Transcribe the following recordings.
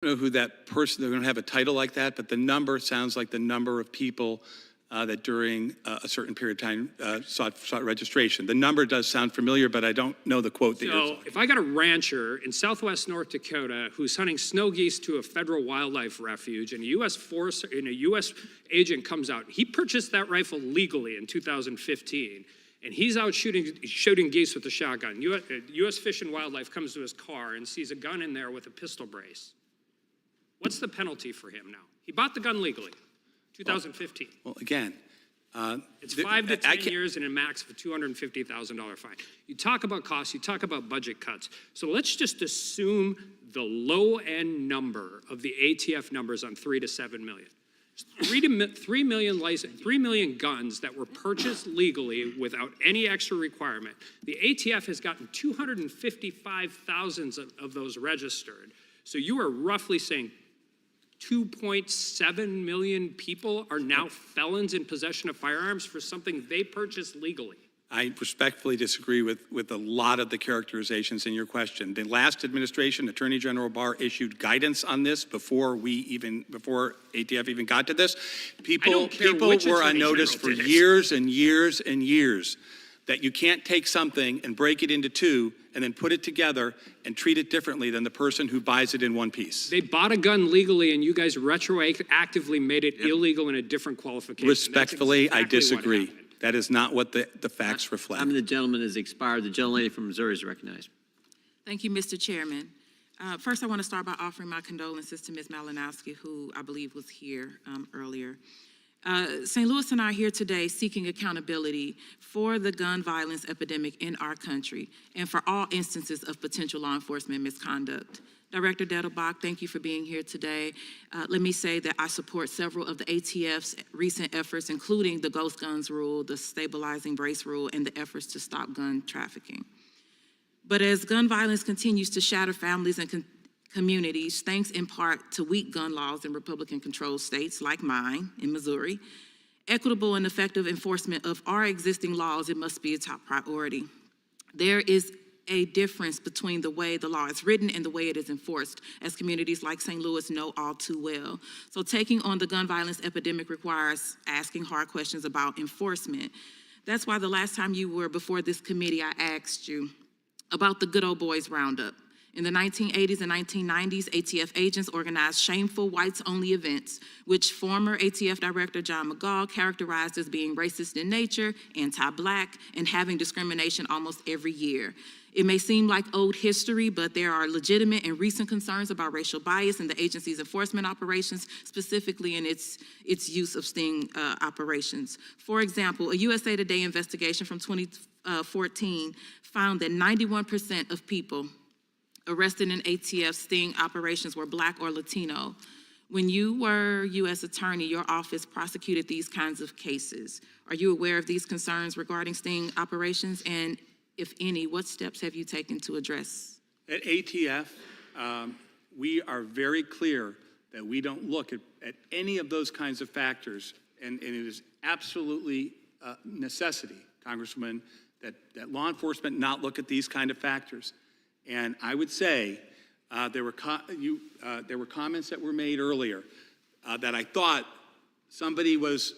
know who that person, they're going to have a title like that, but the number sounds like the number of people that during a certain period of time sought registration. The number does sound familiar, but I don't know the quote that you're talking. So if I got a rancher in southwest North Dakota who's hunting snow geese to a federal wildlife refuge, and a U.S. agent comes out, he purchased that rifle legally in 2015, and he's out shooting geese with a shotgun. U.S. Fish and Wildlife comes to his car and sees a gun in there with a pistol brace. What's the penalty for him now? He bought the gun legally. 2015. Well, again, it's 5 to 10 years and a max of a $250,000 fine. You talk about costs, you talk about budget cuts. So let's just assume the low end number of the ATF numbers on 3 to 7 million. 3 million guns that were purchased legally without any extra requirement. The ATF has gotten 255,000 of those registered. So you are roughly saying 2.7 million people are now felons in possession of firearms for something they purchased legally. I respectfully disagree with a lot of the characterizations in your question. The last administration, Attorney General Barr issued guidance on this before ATF even got to this. People were on notice for years and years and years that you can't take something and break it into two and then put it together and treat it differently than the person who buys it in one piece. They bought a gun legally and you guys retroactively made it illegal in a different qualification. Respectfully, exactly I disagree. That is not what the facts reflect. The gentleman has expired. The gentlelady from Missouri is recognized. Thank you, Mr. Chairman. First, I want to start by offering my condolences to Ms. Malinowski, who I believe was here earlier. St. Louis and I are here today seeking accountability for the gun violence epidemic in our country and for all instances of potential law enforcement misconduct. Director Dettelbach, thank you for being here today. Let me say that I support several of the ATF's recent efforts, including the Ghost Guns rule, the stabilizing brace rule, and the efforts to stop gun trafficking. But as gun violence continues to shatter families and communities, thanks in part to weak gun laws in Republican-controlled states like mine in Missouri, equitable and effective enforcement of our existing laws, it must be a top priority. There is a difference between the way the law is written and the way it is enforced, as communities like St. Louis know all too well. So taking on the gun violence epidemic requires asking hard questions about enforcement. That's why the last time you were before this committee, I asked you about the Good Old Boys Roundup. In the 1980s and 1990s, ATF agents organized shameful whites-only events, which former ATF Director John McGaugh characterized as being racist in nature, anti-Black, and having discrimination almost every year. It may seem like old history, but there are legitimate and recent concerns about racial bias in the agency's enforcement operations, specifically in its use of sting operations. For example, a USA Today investigation from 2014 found that 91% of people arrested in ATF sting operations were Black or Latino. When you were U.S. Attorney, your office prosecuted these kinds of cases. Are you aware of these concerns regarding sting operations? And if any, what steps have you taken to address? At ATF, we are very clear that we don't look at any of those kinds of factors, and it is absolutely a necessity, Congressman, that law enforcement not look at these kind of factors. And I would say there were comments that were made earlier that I thought somebody was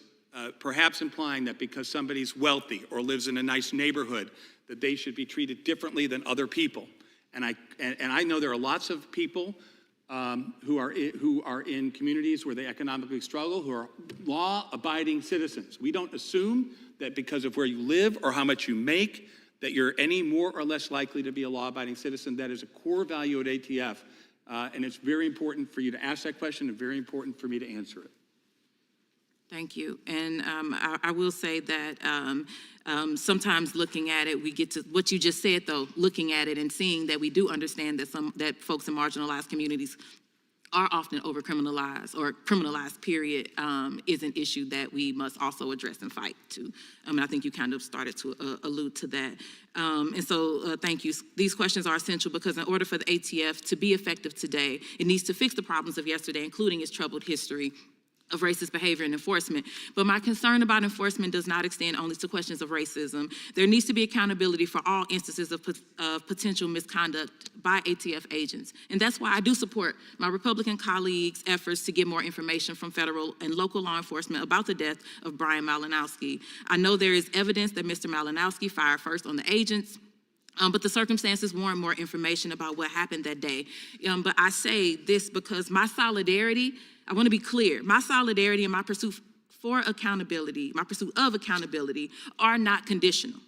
perhaps implying that because somebody's wealthy or lives in a nice neighborhood, that they should be treated differently than other people. And I know there are lots of people who are in communities where they economically struggle, who are law-abiding citizens. We don't assume that because of where you live or how much you make, that you're any more or less likely to be a law-abiding citizen. That is a core value at ATF, and it's very important for you to ask that question and very important for me to answer it. Thank you. And I will say that sometimes looking at it, we get to what you just said, though, looking at it and seeing that we do understand that folks in marginalized communities are often over-criminalized or criminalized, period, is an issue that we must also address and fight to. I think you kind of started to allude to that. And so thank you. These questions are essential because in order for the ATF to be effective today, it needs to fix the problems of yesterday, including its troubled history of racist behavior and enforcement. But my concern about enforcement does not extend only to questions of racism. There needs to be accountability for all instances of potential misconduct by ATF agents. And that's why I do support my Republican colleagues' efforts to get more information from federal and local law enforcement about the death of Brian Malinowski. I know there is evidence that Mr. Malinowski fired first on the agents, but the circumstances warrant more information about what happened that day. But I say this because my solidarity, I want to be clear, my solidarity and my pursuit for accountability, my pursuit of accountability are not conditional.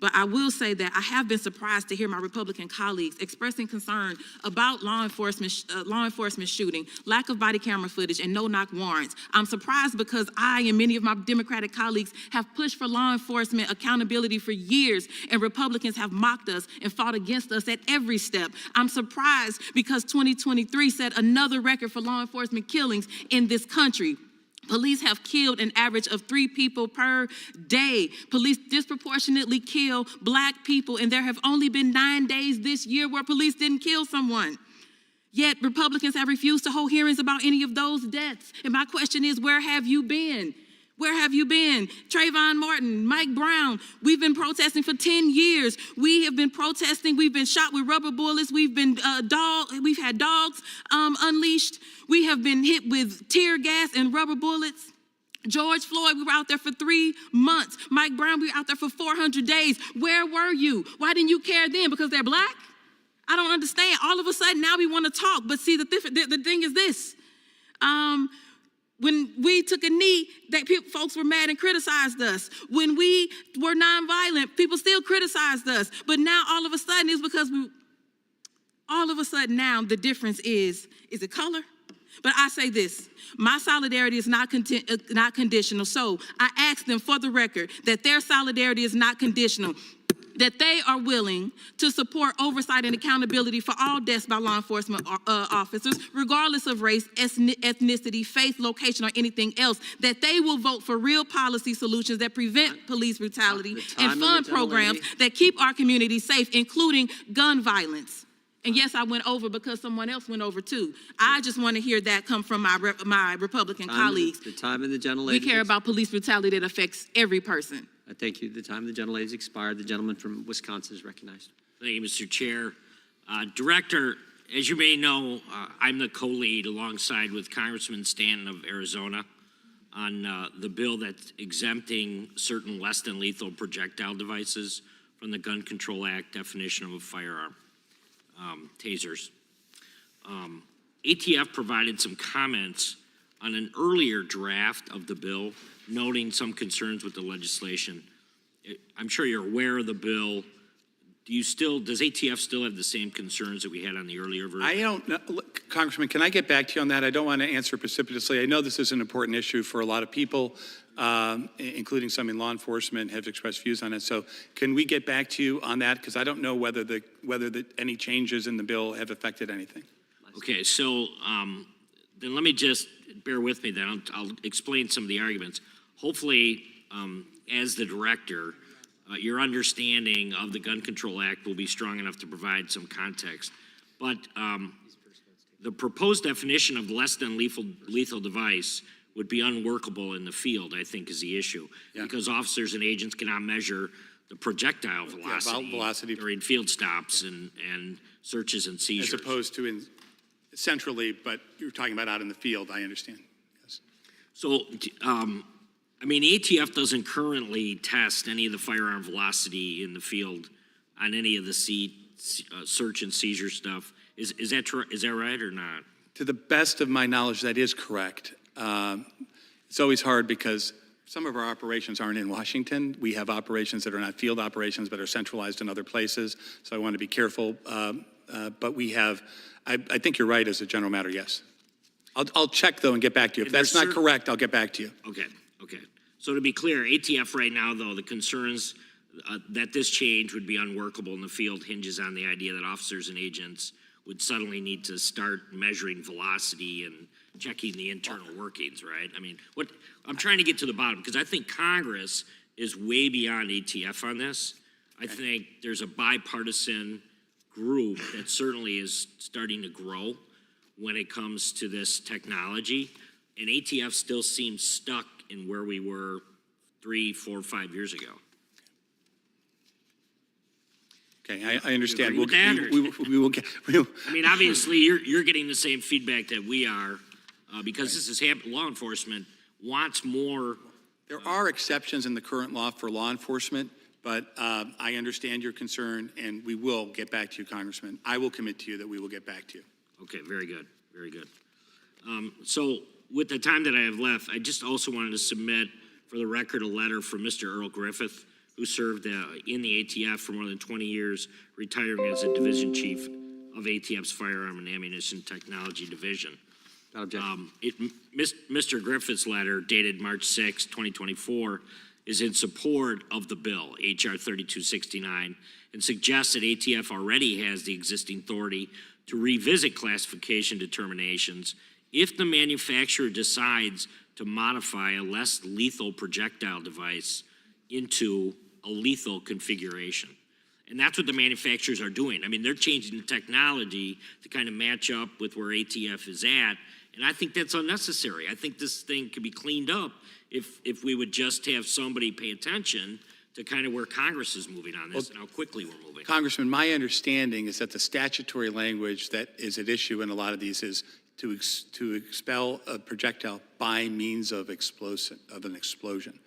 But I will say that I have been surprised to hear my Republican colleagues expressing concern about law enforcement shooting, lack of body camera footage, and no-knock warrants. I'm surprised because I and many of my Democratic colleagues have pushed for law enforcement accountability for years, and Republicans have mocked us and fought against us at every step. I'm surprised because 2023 set another record for law enforcement killings in this country. Police have killed an average of 3 people per day. Police disproportionately kill Black people, and there have only been 9 days this year where police didn't kill someone. Yet Republicans have refused to hold hearings about any of those deaths. And my question is, where have you been? Where have you been? Trayvon Martin, Mike Brown, we've been protesting for 10 years. We have been protesting, we've been shot with rubber bullets, we've had dogs unleashed. We have been hit with tear gas and rubber bullets. George Floyd, we were out there for 3 months. Mike Brown, we were out there for 400 days. Where were you? Why didn't you care then? Because they're Black? I don't understand. All of a sudden, now we want to talk. But see, the thing is this. When we took a knee, folks were mad and criticized us. When we were nonviolent, people still criticized us. But now, all of a sudden, it's because now the difference is it color? But I say this, my solidarity is not conditional. So I ask them for the record that their solidarity is not conditional, that they are willing to support oversight and accountability for all deaths by law enforcement officers, regardless of race, ethnicity, faith, location, or anything else, that they will vote for real policy solutions that prevent police brutality and fund programs that keep our communities safe, including gun violence. And yes, I went over because someone else went over too. I just want to hear that come from my Republican colleagues. The time of the gentlelady. We care about police brutality that affects every person. Thank you. The time of the gentlelady has expired. The gentleman from Wisconsin is recognized. Thank you, Mr. Chair. Director, as you may know, I'm the co-lead alongside with Congressman Stanton of Arizona on the bill that's exempting certain less than lethal projectile devices from the Gun Control Act definition of a firearm. Tasers. ATF provided some comments on an earlier draft of the bill, noting some concerns with the legislation. I'm sure you're aware of the bill. Does ATF still have the same concerns that we had on the earlier version? I don't know. Look, Congressman, can I get back to you on that? I don't want to answer precipitously. I know this is an important issue for a lot of people, including some in law enforcement have expressed views on it. So can we get back to you on that? Because I don't know whether any changes in the bill have affected anything. Okay, so then let me just bear with me then. I'll explain some of the arguments. Hopefully, as the director, your understanding of the Gun Control Act will be strong enough to provide some context. But the proposed definition of less than lethal device would be unworkable in the field, I think, is the issue. Yeah. Because officers and agents cannot measure the projectile velocity during field stops and searches and seizures. As opposed to centrally, but you're talking about out in the field, I understand. Yes. So, I mean, ATF doesn't currently test any of the firearm velocity in the field on any of the search and seizure stuff. Is that right or not? To the best of my knowledge, that is correct. It's always hard because some of our operations aren't in Washington. We have operations that are not field operations but are centralized in other places. So I want to be careful. But we have, I think you're right as a general matter, yes. I'll check though and get back to you. If that's not correct, I'll get back to you. Okay. So to be clear, ATF right now though, the concerns that this change would be unworkable in the field hinges on the idea that officers and agents would suddenly need to start measuring velocity and checking the internal workings, right? I mean, what I'm trying to get to the bottom, because I think Congress is way beyond ATF on this. I think there's a bipartisan group that certainly is starting to grow when it comes to this technology. and ATF still seems stuck in where we were 3, 4, 5 years ago. Okay, I understand. agree with that, or- We will get, I mean, obviously, you're getting the same feedback that we are, because this is law enforcement wants more. there are exceptions in the current law for law enforcement, but I understand your concern, and we will get back to you, Congressman. I will commit to you that we will get back to you. Okay, very good, very good. So with the time that I have left, I just also wanted to submit for the record a letter from Mr. Earl Griffith, who served in the ATF for more than 20 years, retiring as a division chief of ATF's Firearm and Ammunition Technology Division. Without objection. Mr. Griffith's letter, dated March 6, 2024, is in support of the bill, H.R. 3269, and suggests that ATF already has the existing authority to revisit classification determinations if the manufacturer decides to modify a less lethal projectile device into a lethal configuration. And that's what the manufacturers are doing. I mean, they're changing the technology to kind of match up with where ATF is at. And I think that's unnecessary. I think this thing could be cleaned up if we would just have somebody pay attention to kind of where Congress is moving on this and how quickly we're moving. Congressman, my understanding is that the statutory language that is at issue in a lot of these is to expel a projectile by means of an explosion.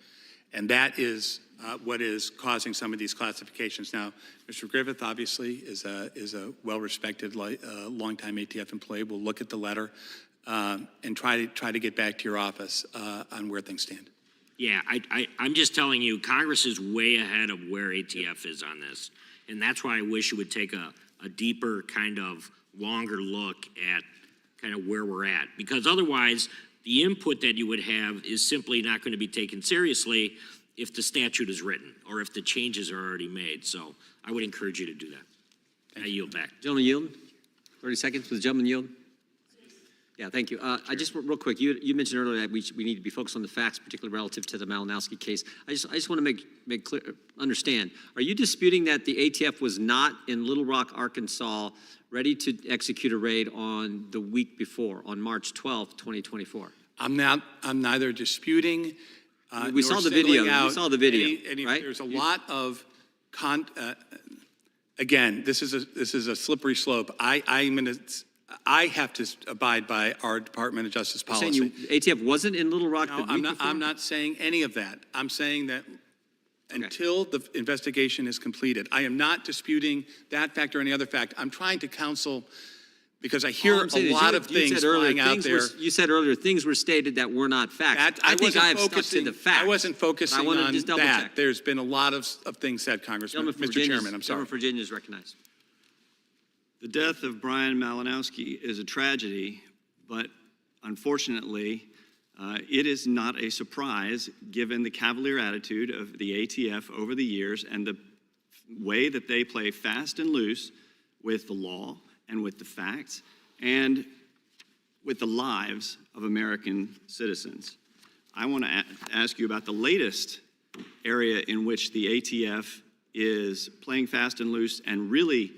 And that is what is causing some of these classifications. Now, Mr. Griffith obviously is a well-respected, longtime ATF employee. We'll look at the letter and try to get back to your office on where things stand. Yeah, I'm just telling you, Congress is way ahead of where ATF is on this. And that's why I wish it would take a deeper kind of longer look at kind of where we're at. Because otherwise, the input that you would have is simply not going to be taken seriously if the statute is written or if the changes are already made. So I would encourage you to do that. I yield back. Gentleman yield. 30 seconds. Will the gentleman yield? Yeah, thank you. I just, real quick, you mentioned earlier that we need to be focused on the facts, particularly relative to the Malinowski case. I just want to make clear, understand, are you disputing that the ATF was not in Little Rock, Arkansas, ready to execute a raid on the week before, on March 12th, 2024? I'm neither disputing We saw the video. We saw the video, right? There's a lot of again, this is a slippery slope. I have to abide by our Department of Justice policy. You're saying ATF wasn't in Little Rock the week before? I'm not saying any of that. I'm saying that until the investigation is completed, I am not disputing that fact or any other fact. I'm trying to counsel, because I hear a lot of things flying out there. You said earlier things were stated that were not facts. I think I have stuck to the facts. I wasn't focusing I on just double that. check. There's been a lot of things said, Congressman. Mr. Chairman, I'm sorry. Gentleman from Virginia is recognized. The death of Brian Malinowski is a tragedy, but unfortunately, it is not a surprise given the cavalier attitude of the ATF over the years and the way that they play fast and loose with the law and with the facts and with the lives of American citizens. I want to ask you about the latest area in which the ATF is playing fast and loose and really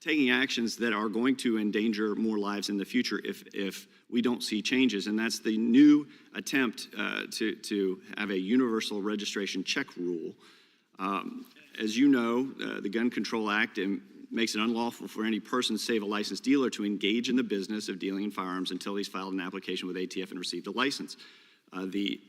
taking actions that are going to endanger more lives in the future if we don't see changes, and that's the new attempt to have a universal registration check rule. As you know, the Gun Control Act makes it unlawful for any person, save a licensed dealer, to engage in the business of dealing in firearms until he's filed an application with ATF and received a license. The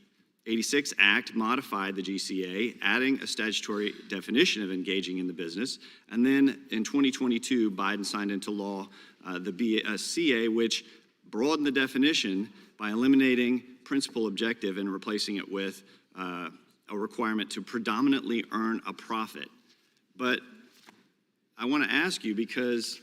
86 Act modified the GCA, adding a statutory definition of engaging in the business. And then in 2022, Biden signed into law the BCA, which broadened the definition by eliminating principal objective and replacing it with a requirement to predominantly earn a profit. But I want to ask you, because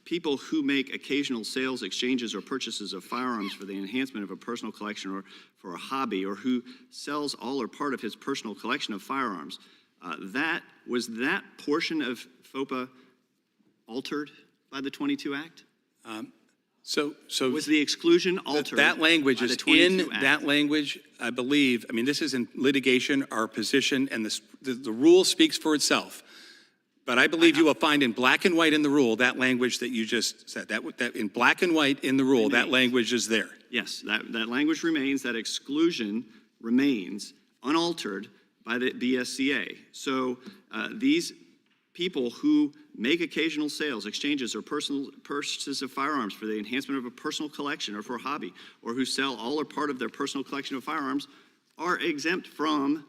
people who make occasional sales, exchanges, or purchases of firearms for the enhancement of a personal collection or for a hobby, or who sells all or part of his personal collection of firearms, was that portion of FOPA altered by the 22 Act? So Was the exclusion altered? that language by is the 22 in Act? that language, I believe. I mean, this is in litigation, our position, and the rule speaks for itself. But I believe you will find in black and white in the rule that language that you just said. That in black and white in the rule, that language is there. Yes, that language remains, that exclusion remains unaltered by the BSCA. So these people who make occasional sales, exchanges, or personal purchases of firearms for the enhancement of a personal collection or for a hobby, or who sell all or part of their personal collection of firearms are exempt from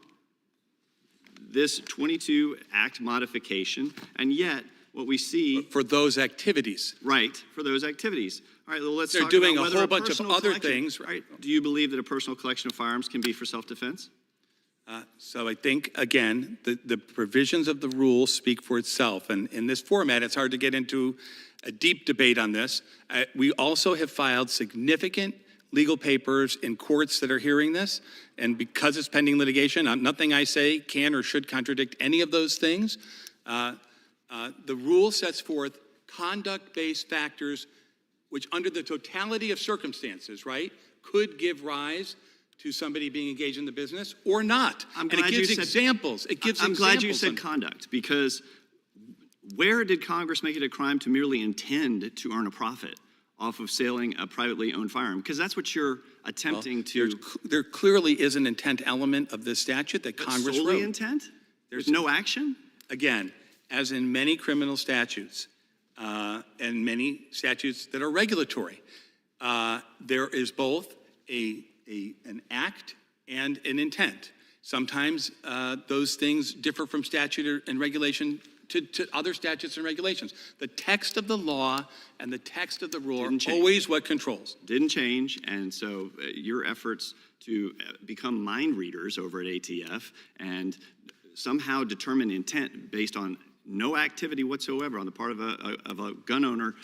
this 22 Act modification, and yet what we see For those activities. right for those activities. All right, well, let's They're talk doing about a whether whole bunch of personal other collection- things. Right? Do you believe that a personal collection of firearms can be for self-defense? So I think, again, the provisions of the rule speak for itself. And in this format, it's hard to get into a deep debate on this. We also have filed significant legal papers in courts that are hearing this. And because it's pending litigation, nothing I say can or should contradict any of those things. The rule sets forth conduct-based factors which, under the totality of circumstances, right, could give rise to somebody being engaged in the business or not. I'm And glad it gives you said- examples. It gives I'm examples. glad you said conduct, because where did Congress make it a crime to merely intend to earn a profit off of selling a privately owned firearm? Because that's what you're attempting to. There clearly is an intent element of this statute that Congress solely wrote. intent? There's no action? Again, as in many criminal statutes and many statutes that are regulatory, there is both an act and an intent. Sometimes those things differ from statute and regulation to other statutes and regulations. The text of the law and the text of the rule are always what controls. Didn't change, and so your efforts to become mind readers over at ATF and somehow determine intent based on no activity whatsoever on the part of a gun owner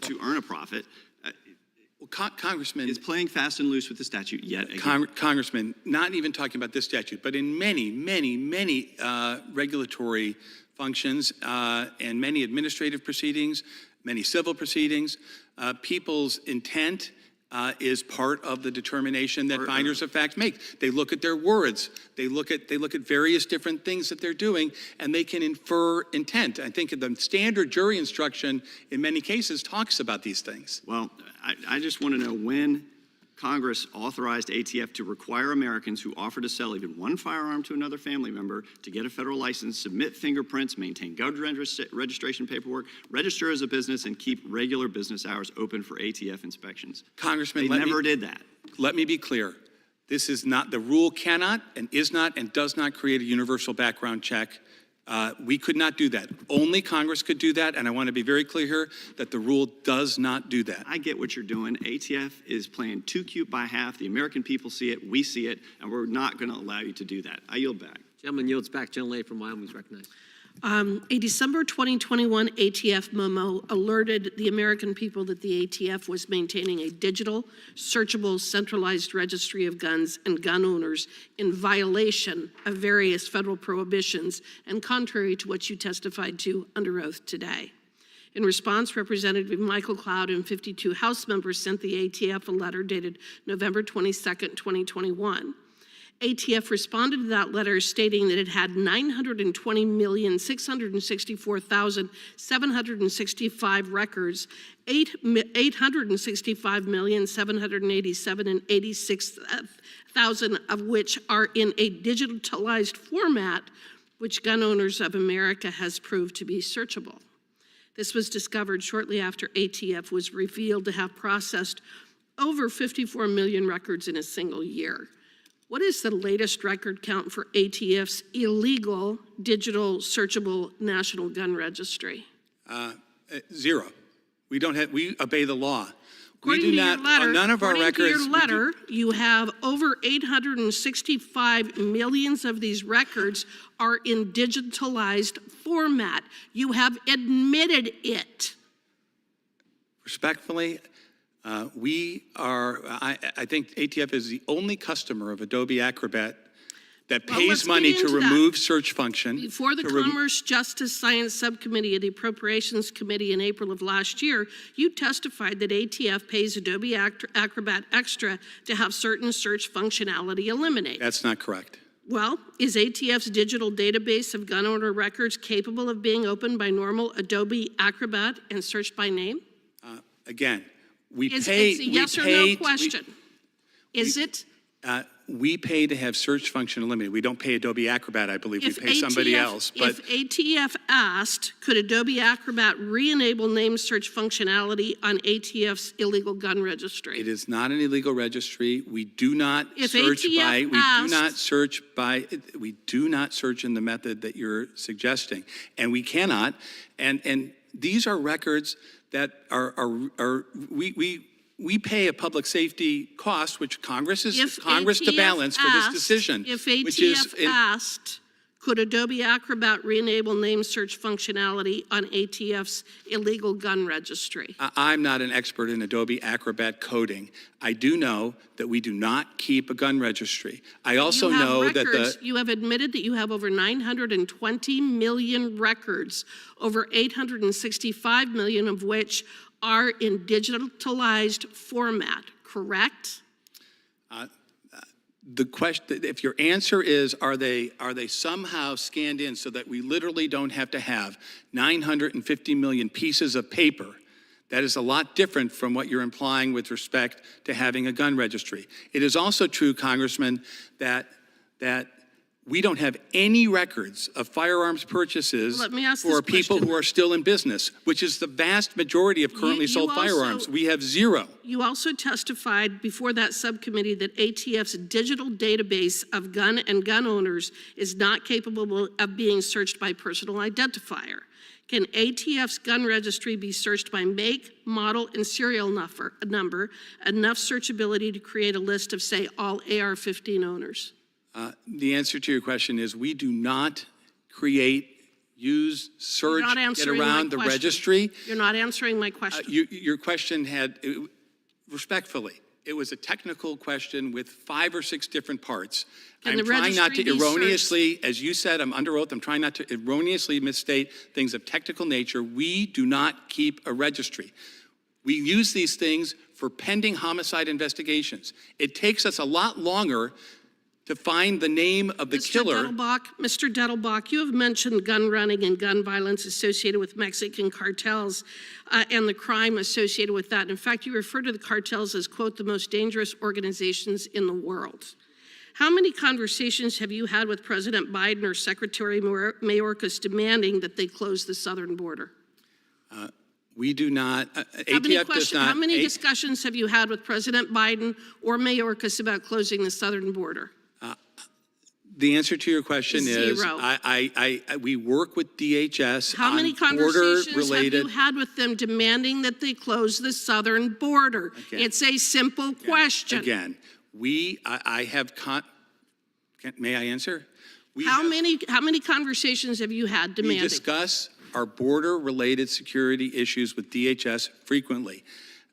to earn a profit Well, Congressman, is playing fast and loose with the statute yet again. Congressman, not even talking about this statute, but in many regulatory functions and many administrative proceedings, many civil proceedings, people's intent is part of the determination that finders of fact make. They look at their words. They look at various different things that they're doing, and they can infer intent. I think the standard jury instruction in many cases talks about these things. Well, I just want to know when Congress authorized ATF to require Americans who offer to sell even one firearm to another family member to get a federal license, submit fingerprints, maintain government registration paperwork, register as a business, and keep regular business hours open for ATF inspections. Congressman, They never did that. Let me be clear. This is not, the rule cannot and is not and does not create a universal background check. We could not do that. Only Congress could do that, and I want to be very clear here that the rule does not do that. I get what you're doing. ATF is playing too cute by half. The American people see it, we see it, and we're not going to allow you to do that. I yield back. Gentleman yields back. Gentlelady from Wyoming is recognized. A December 2021 ATF memo alerted the American people that the ATF was maintaining a digital, searchable, centralized registry of guns and gun owners in violation of various federal prohibitions and contrary to what you testified to under oath today. In response, Representative Michael Cloud and 52 House members sent the ATF a letter dated November 22nd, 2021. ATF responded to that letter stating that it had 920,664,765 records, 865,787 and 86,000 of which are in a digitalized format, which Gun Owners of America has proved to be searchable. This was discovered shortly after ATF was revealed to have processed over 54 million records in a single year. What is the latest record count for ATF's illegal digital searchable national gun registry? Zero. We obey the law. According We do to not, your letter, none of our records. according to your letter, you have over 865 millions of these records are in digitalized format. You have admitted it. Respectfully, I think ATF is the only customer of Adobe Acrobat that Well, pays let's get money to into that. remove search function. Before the Commerce, Justice, Science Subcommittee of the Appropriations Committee in April of last year, you testified that ATF pays Adobe Acrobat Extra to have certain search functionality eliminated. That's not correct. Well, is ATF's digital database of gun owner records capable of being opened by normal Adobe Acrobat and searched by name? Again, we It's pay. a yes we or pay- no question. Is it? We pay to have search function eliminated. We don't pay Adobe Acrobat, I believe. We pay somebody else. But If ATF asked, could Adobe Acrobat re-enable name search functionality on ATF's illegal gun registry? it is not an illegal registry. We do not If search ATF by. We do asked- not search by. We do not search in the method that you're suggesting, and we cannot. And these are records that are we pay a public safety cost, which Congress is If Congress to ATF balance for this asked- decision. If which is ATF asked, could Adobe Acrobat re-enable name search functionality on ATF's illegal gun registry? I'm not an expert in Adobe Acrobat coding. I do know that we do not keep a gun registry. I also You have know that records. You have admitted that you have over 920 million records, over 865 million of which are in digitalized format, correct? the question, if your answer is, are they somehow scanned in so that we literally don't have to have 950 million pieces of paper, that is a lot different from what you're implying with respect to having a gun registry. It is also true, Congressman, that we don't have any records of firearms purchases Let me ask for this people question. who are still in business, which is the vast majority of currently You sold also- firearms. We have zero. You also testified before that subcommittee that ATF's digital database of gun and gun owners is not capable of being searched by personal identifier. Can ATF's gun registry be searched by make, model, and serial number, enough searchability to create a list of, say, all AR-15 owners? The answer to your question is we do not create, use, search, You're not get answering my around the question. registry. You're not answering my question. Your question had, respectfully, it was a technical question with 5 or 6 different parts. Can I'm the trying not to registry be erroneously, as you said, I'm under oath, I'm trying not to erroneously misstate things of technical nature. We do not keep a registry. We use these things for pending homicide investigations. It takes us a lot longer to find the name of the killer. Mr. Dettelbach, you have mentioned gun running and gun violence associated with Mexican cartels and the crime associated with that. In fact, you refer to the cartels as, quote, the most dangerous organizations in the world. How many conversations have you had with President Biden or Secretary Mayorkas demanding that they close the southern border? We do not, ATF does not. How many discussions have you had with President Biden or Mayorkas about closing the southern border? The answer to your question is, Zero. we work with DHS How many on conversations have border-related. you had with them demanding that they close the southern border? Again. It's a simple question. Again, may I answer? How many conversations have you had We demanding? discuss our border-related security issues with DHS frequently.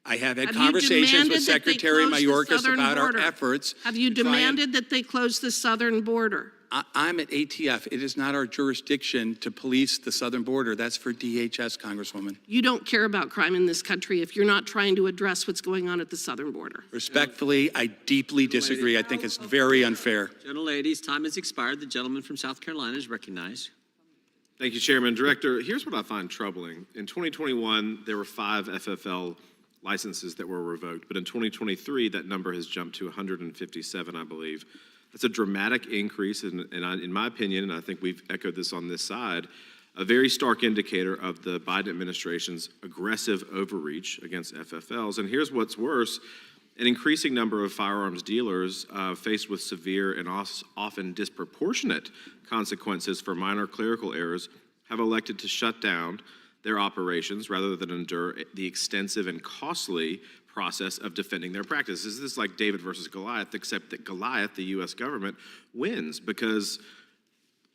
I have had Have you conversations demanded with that they Secretary close the Mayorkas southern about our border? efforts. Have you to try and- demanded that they close the southern border? I'm at ATF. It is not our jurisdiction to police the southern border. That's for DHS, Congresswoman. You don't care about crime in this country if you're not trying to address what's going on at the southern border. Respectfully, I deeply disagree. I think it's very unfair. Gentleladies, time has expired. The gentleman from South Carolina is recognized. Thank you, Chairman. Director, here's what I find troubling. In 2021, there were 5 FFL licenses that were revoked, but in 2023, that number has jumped to 157, I believe. That's a dramatic increase, and in my opinion, and I think we've echoed this on this side, a very stark indicator of the Biden administration's aggressive overreach against FFLs. And here's what's worse. An increasing number of firearms dealers faced with severe and often disproportionate consequences for minor clerical errors have elected to shut down their operations rather than endure the extensive and costly process of defending their practices. This is like David versus Goliath, except that Goliath, the U.S. government, wins because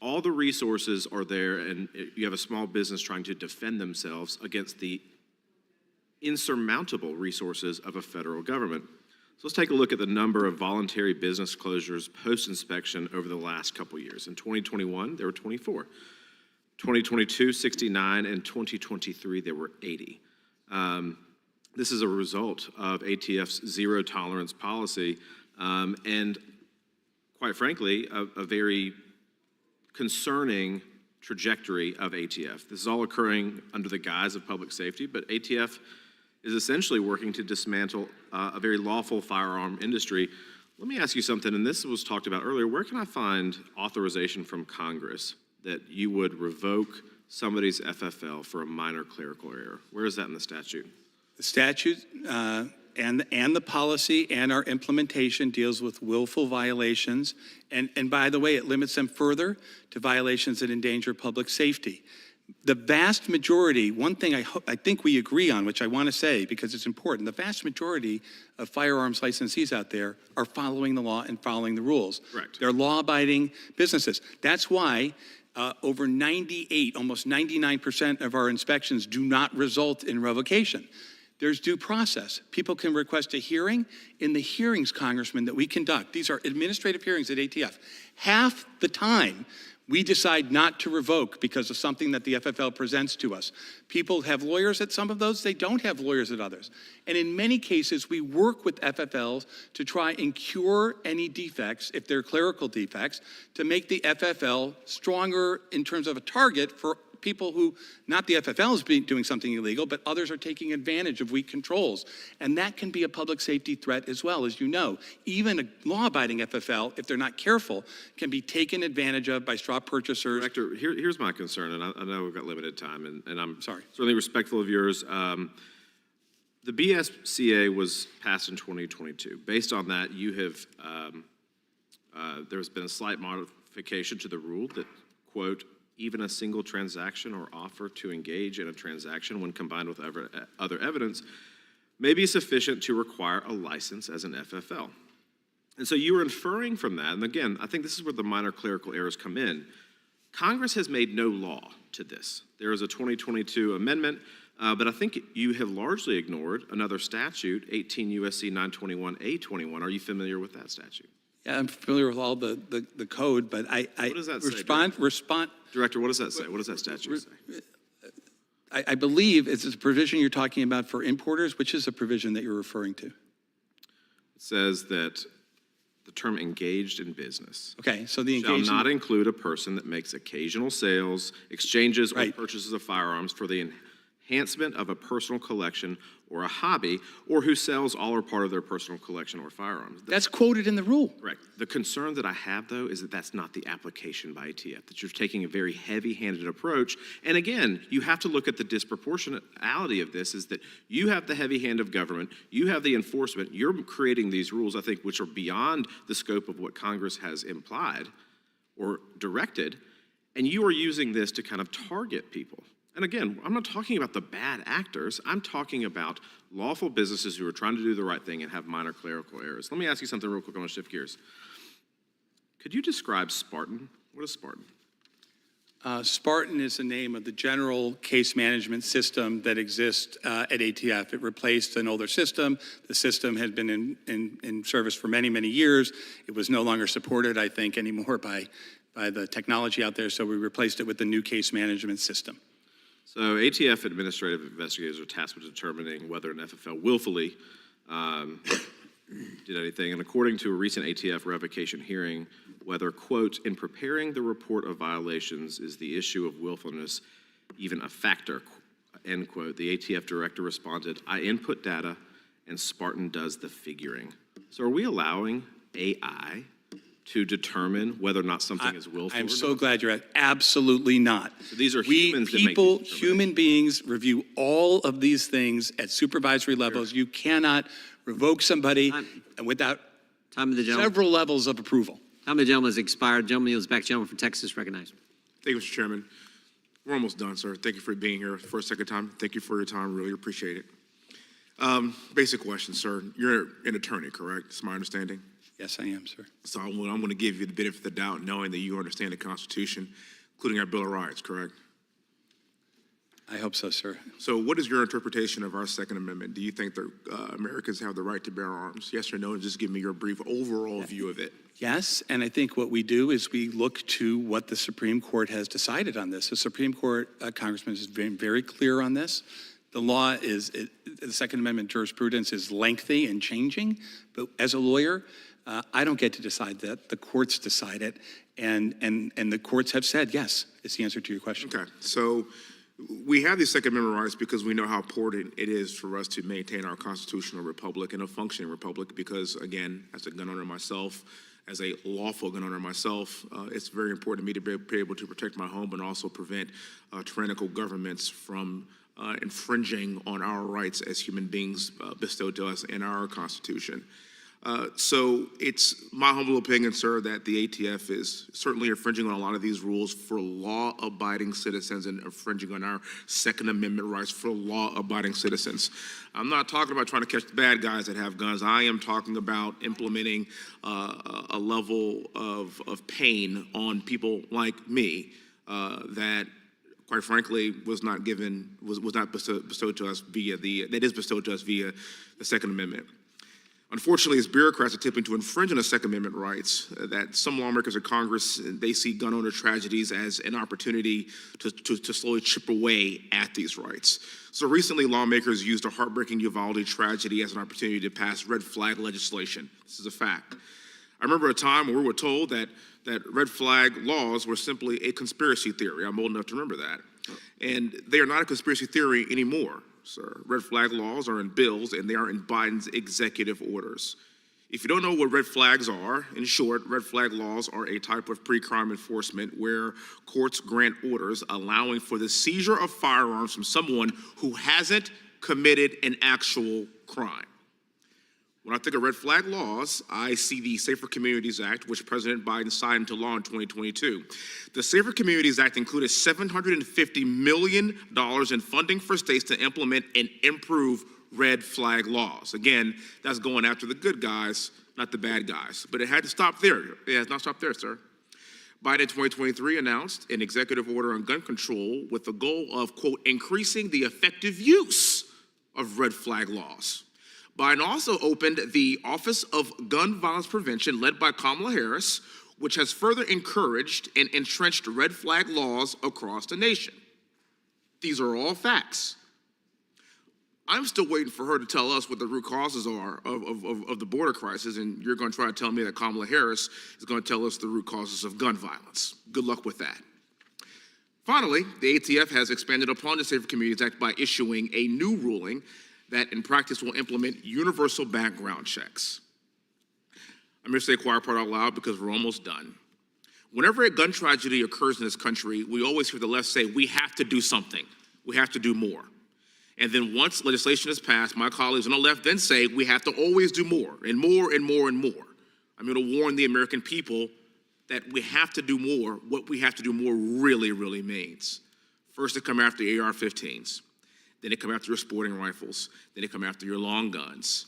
all the resources are there and you have a small business trying to defend themselves against the insurmountable resources of a federal government. So let's take a look at the number of voluntary business closures post-inspection over the last couple years. In 2021, there were 24. 2022, 69, and 2023, there were 80. This is a result of ATF's zero tolerance policy, and quite frankly, a very concerning trajectory of ATF. This is all occurring under the guise of public safety, but ATF is essentially working to dismantle a very lawful firearm industry. Let me ask you something, and this was talked about earlier. Where can I find authorization from Congress that you would revoke somebody's FFL for a minor clerical error? Where is that in the statute? The statute and the policy and our implementation deals with willful violations. And by the way, it limits them further to violations that endanger public safety. The vast majority, one thing I think we agree on, which I want to say because it's important, the vast majority of firearms licensees out there are following the law and following the rules. Correct. They're law-abiding businesses. That's why over 98, almost 99% of our inspections do not result in revocation. There's due process. People can request a hearing. In the hearings, Congressman, that we conduct, these are administrative hearings at ATF. Half the time, we decide not to revoke because of something that the FFL presents to us. People have lawyers at some of those, they don't have lawyers at others. And in many cases, we work with FFLs to try and cure any defects, if they're clerical defects, to make the FFL stronger in terms of a target for people who, not the FFL is doing something illegal, but others are taking advantage of weak controls. And that can be a public safety threat as well, as you know. Even a law-abiding FFL, if they're not careful, can be taken advantage of by straw purchasers. Director, here's my concern, and I know we've got limited time, and I'm Sorry. certainly respectful of yours. The BSCA was passed in 2022. Based on that, you have, there's been a slight modification to the rule that, quote, even a single transaction or offer to engage in a transaction when combined with other evidence may be sufficient to require a license as an FFL. And so you are inferring from that, and again, I think this is where the minor clerical errors come in. Congress has made no law to this. There is a 2022 amendment, but I think you have largely ignored another statute, 18 U.S.C. 921A21. Are you familiar with that statute? Yeah, I'm familiar with all the code, but I What does that say, respond. Director, what does that say? What does that statute say? I believe it's a provision you're talking about for importers, which is a provision that you're referring to. It says that the term engaged in business Okay, so the shall engagement. not include a person that makes occasional sales, exchanges, or Right. purchases of firearms for the enhancement of a personal collection or a hobby, or who sells all or part of their personal collection or firearms. That's quoted in the rule. Correct. The concern that I have, though, is that that's not the application by ATF, that you're taking a very heavy-handed approach. And again, you have to look at the disproportionality of this, is that you have the heavy hand of government, you have the enforcement, you're creating these rules, I think, which are beyond the scope of what Congress has implied or directed, and you are using this to kind of target people. And again, I'm not talking about the bad actors. I'm talking about lawful businesses who are trying to do the right thing and have minor clerical errors. Let me ask you something real quick. I want to shift gears. Could you describe Spartan? What is Spartan? Spartan is the name of the general case management system that exists at ATF. It replaced an older system. The system had been in service for many, many years. It was no longer supported, I think, anymore by the technology out there, so we replaced it with the new case management system. So ATF administrative investigators are tasked with determining whether an FFL willfully did anything. And according to a recent ATF revocation hearing, whether, quote, in preparing the report of violations is the issue of willfulness even a factor, end quote, the ATF director responded, I input data and Spartan does the figuring. So are we allowing AI to determine whether or not something is willful I'm or so not? glad you're at. Absolutely not. So these are humans that make people, these human beings review all of these things at supervisory levels. You cannot revoke somebody without Time of the gentleman. several levels of approval. Time of the gentleman has expired. Gentleman yields back. Gentleman from Texas, recognized. Thank you, Mr. Chairman. We're almost done, sir. Thank you for being here for a second time. Thank you for your time. Really appreciate it. Basic question, sir. You're an attorney, correct? It's my understanding. Yes, I am, sir. So I'm going to give you the benefit of the doubt, knowing that you understand the Constitution, including our Bill of Rights, correct? I hope so, sir. So what is your interpretation of our Second Amendment? Do you think that Americans have the right to bear arms? Yes or no? And just give me your brief overall view of it. Yes, and I think what we do is we look to what the Supreme Court has decided on this. The Supreme Court, Congressman, has been very clear on this. The law is, the Second Amendment jurisprudence is lengthy and changing, but as a lawyer, I don't get to decide that. The courts decide it, and the courts have said yes is the answer to your question. Okay, so we have these Second Amendment rights because we know how important it is for us to maintain our constitutional republic and a functioning republic because, again, as a gun owner myself, as a lawful gun owner myself, it's very important to me to be able to protect my home and also prevent tyrannical governments from infringing on our rights as human beings bestowed to us in our Constitution. So it's my humble opinion, sir, that the ATF is certainly infringing on a lot of these rules for law-abiding citizens and infringing on our Second Amendment rights for law-abiding citizens. I'm not talking about trying to catch the bad guys that have guns. I am talking about implementing a level of pain on people like me that, quite frankly, was not bestowed to us via the Second Amendment. Unfortunately, as bureaucrats are attempting to infringe on the Second Amendment rights, that some lawmakers in Congress, they see gun owner tragedies as an opportunity to slowly chip away at these rights. So recently, lawmakers used a heartbreaking Uvalde tragedy as an opportunity to pass red flag legislation. This is a fact. I remember a time when we were told that red flag laws were simply a conspiracy theory. I'm old enough to remember that. And they are not a conspiracy theory anymore, sir. Red flag laws are in bills, and they are in Biden's executive orders. If you don't know what red flags are, in short, red flag laws are a type of pre-crime enforcement where courts grant orders allowing for the seizure of firearms from someone who hasn't committed an actual crime. When I think of red flag laws, I see the Safer Communities Act, which President Biden signed into law in 2022. The Safer Communities Act included $750 million in funding for states to implement and improve red flag laws. Again, that's going after the good guys, not the bad guys. But it had to stop there. It has not stopped there, sir. Biden in 2023 announced an executive order on gun control with the goal of, quote, increasing the effective use of red flag laws. Biden also opened the Office of Gun Violence Prevention, led by Kamala Harris, which has further encouraged and entrenched red flag laws across the nation. These are all facts. I'm still waiting for her to tell us what the root causes are of the border crisis, and you're going to try to tell me that Kamala Harris is going to tell us the root causes of gun violence. Good luck with that. Finally, the ATF has expanded upon the Safer Communities Act by issuing a new ruling that in practice will implement universal background checks. I'm going to say quiet part out loud because we're almost done. Whenever a gun tragedy occurs in this country, we always hear the left say, we have to do something. We have to do more. And then once legislation is passed, my colleagues on the left then say, we have to always do more and more and more and more. I'm going to warn the American people that we have to do more. What we have to do more really, really means. First, to come after AR-15s. Then they come after your sporting rifles. Then they come after your long guns.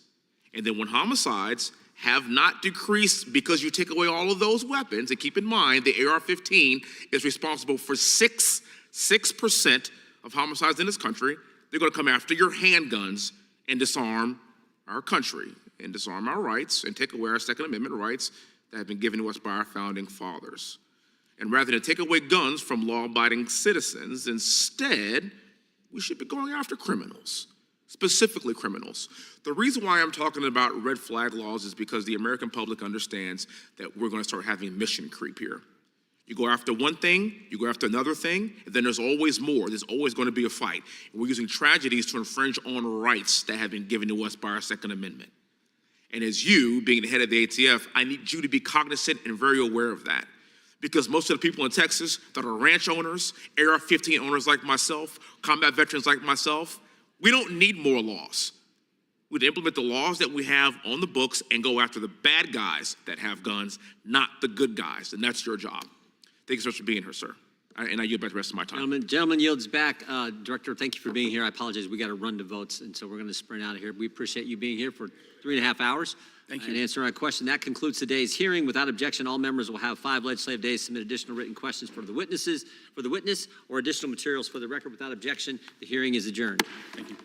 And then when homicides have not decreased because you take away all of those weapons, and keep in mind the AR-15 is responsible for 6% of homicides in this country, they're going to come after your handguns and disarm our country and disarm our rights and take away our Second Amendment rights that have been given to us by our founding fathers. And rather than take away guns from law-abiding citizens, instead, we should be going after criminals, specifically criminals. The reason why I'm talking about red flag laws is because the American public understands that we're going to start having mission creep here. You go after one thing, you go after another thing, and then there's always more. There's always going to be a fight. And we're using tragedies to infringe on rights that have been given to us by our Second Amendment. And as you, being the head of the ATF, I need you to be cognizant and very aware of that. Because most of the people in Texas that are ranch owners, AR-15 owners like myself, combat veterans like myself, we don't need more laws. We need to implement the laws that we have on the books and go after the bad guys that have guns, not the good guys. And that's your job. Thank you so much for being here, sir. And I yield back the rest of my time. Gentleman yields back. Director, thank you for being here. I apologize. We got to run to votes, and so we're going to sprint out of here. We appreciate you being here for 3.5 hours. Thank you. And answering our question. That concludes today's hearing. Without objection, all members will have 5 legislative days to submit additional written questions for the witness, or additional materials for the record. Without objection, the hearing is adjourned. Thank you.